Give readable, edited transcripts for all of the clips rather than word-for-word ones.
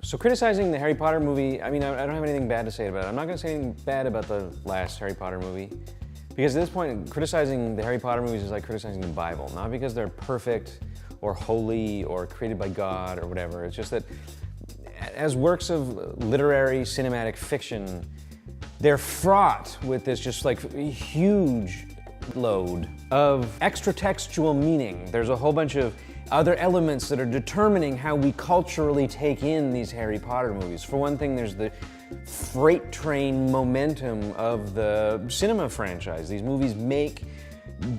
So criticizing the Harry Potter movie, I mean, I don't have anything bad to say about it. I'm not gonna say anything bad about the last Harry Potter movie, because at this point, criticizing the Harry Potter movies is like criticizing the Bible. Not because they're perfect or holy or created by God or whatever. It's just that as works of literary cinematic fiction, they're fraught with this just like huge load of extra textual meaning. There's a whole bunch of other elements that are determining how we culturally take in these Harry Potter movies. For one thing, there's the freight train momentum of the cinema franchise. These movies make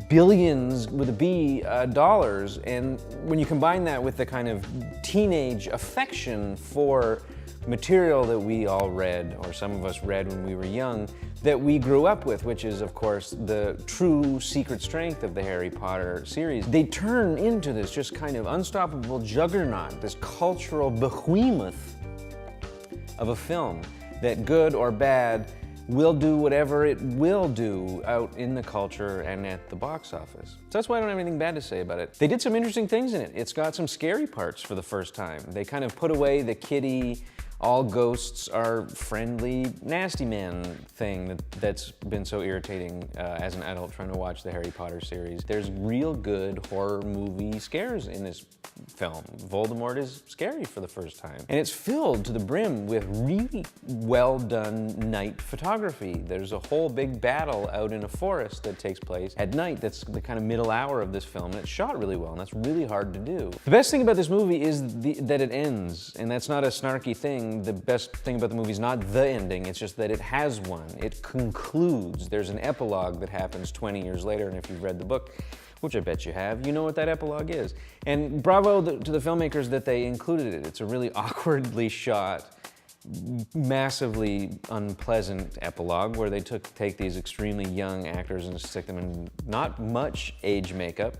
billions with a B dollars, and when you combine that with the kind of teenage affection for material that we all read, or some of us read when we were young, that we grew up with, which is, of course, the true secret strength of the Harry Potter series. They turn into this just kind of unstoppable juggernaut, this cultural behemoth of a film that, good or bad, will do whatever it will do out in the culture and at the box office. So that's why I don't have anything bad to say about it. They did some interesting things in it. It's got some scary parts for the first time. They kind of put away the kiddie, all ghosts are friendly, nasty man thing that's been so irritating as an adult trying to watch the Harry Potter series. There's real good horror movie scares in this film. Voldemort is scary for the first time. And it's filled to the brim with really well done night photography. There's a whole big battle out in a forest that takes place at night. That's the kind of middle hour of this film, and it's shot really well, and that's really hard to do. The best thing about this movie is that it ends, and that's not a snarky thing. The best thing about the movie is not the ending, it's just that it has one. It concludes. There's an epilogue that happens 20 years later, and if you've read the book, which I bet you have, you know what that epilogue is. And bravo to the filmmakers that they included it. It's a really awkwardly shot, massively unpleasant epilogue where they take these extremely young actors and stick them in not much age makeup,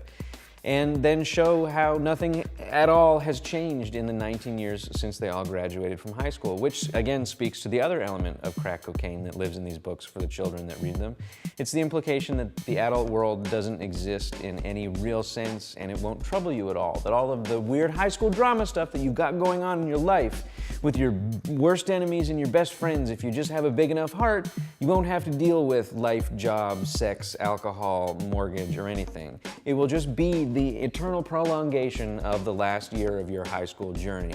and then show how nothing at all has changed in the 19 years since they all graduated from high school, which again speaks to the other element of crack cocaine that lives in these books for the children that read them. It's the implication that the adult world doesn't exist in any real sense, and it won't trouble you at all. That all of the weird high school drama stuff that you've got going on in your life with your worst enemies and your best friends, if you just have a big enough heart, you won't have to deal with life, job, sex, alcohol, mortgage, or anything. It will just be the eternal prolongation of the last year of your high school journey.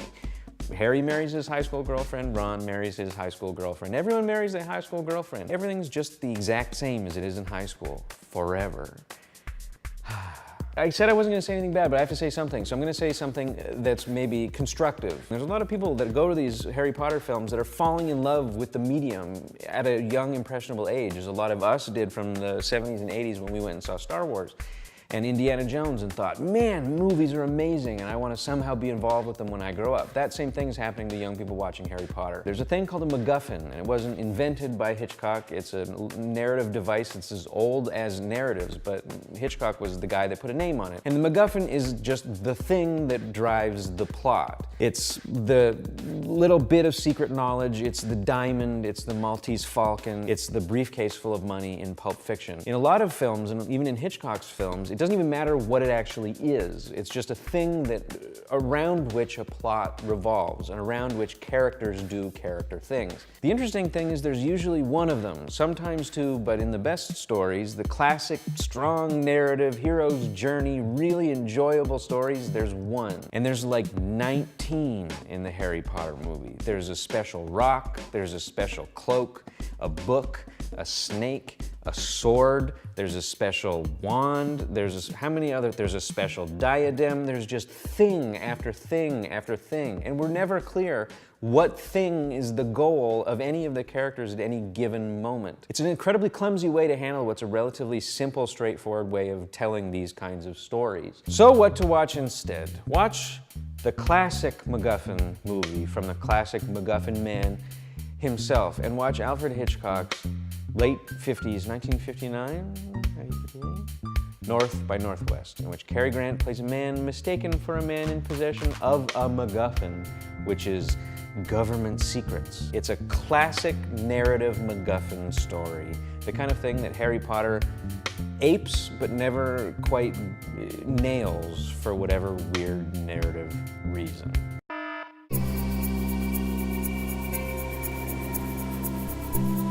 Harry marries his high school girlfriend, Ron marries his high school girlfriend, everyone marries their high school girlfriend. Everything's just the exact same as it is in high school, forever. I said I wasn't gonna say anything bad, but I have to say something. So I'm gonna say something that's maybe constructive. There's a lot of people that go to these Harry Potter films that are falling in love with the medium at a young, impressionable age, as a lot of us did from the 70s and 80s when we went and saw Star Wars and Indiana Jones and thought, man, movies are amazing and I want to somehow be involved with them when I grow up. That same thing is happening to young people watching Harry Potter. There's a thing called a MacGuffin, and it wasn't invented by Hitchcock. It's a narrative device that's as old as narratives, but Hitchcock was the guy that put a name on it. And the MacGuffin is just the thing that drives the plot. It's the little bit of secret knowledge, it's the diamond, it's the Maltese Falcon, it's the briefcase full of money in Pulp Fiction. In a lot of films, and even in Hitchcock's films, it doesn't even matter what it actually is. It's just a thing around which a plot revolves and around which characters do character things. The interesting thing is there's usually one of them, sometimes two, but in the best stories, the classic, strong narrative, hero's journey, really enjoyable stories, there's one. And there's like 19 in the Harry Potter movie. There's a special rock, there's a special cloak, a book, a snake, a sword, there's a special wand, there's a special diadem, there's just thing after thing after thing. And we're never clear what thing is the goal of any of the characters at any given moment. It's an incredibly clumsy way to handle what's a relatively simple, straightforward way of telling these kinds of stories. So what to watch instead? Watch the classic MacGuffin movie from the classic MacGuffin man himself, and watch Alfred Hitchcock's late 50s, 1959? North by Northwest, in which Cary Grant plays a man mistaken for a man in possession of a MacGuffin, which is government secrets. It's a classic narrative MacGuffin story, the kind of thing that Harry Potter apes but never quite nails for whatever weird narrative reason. Bye.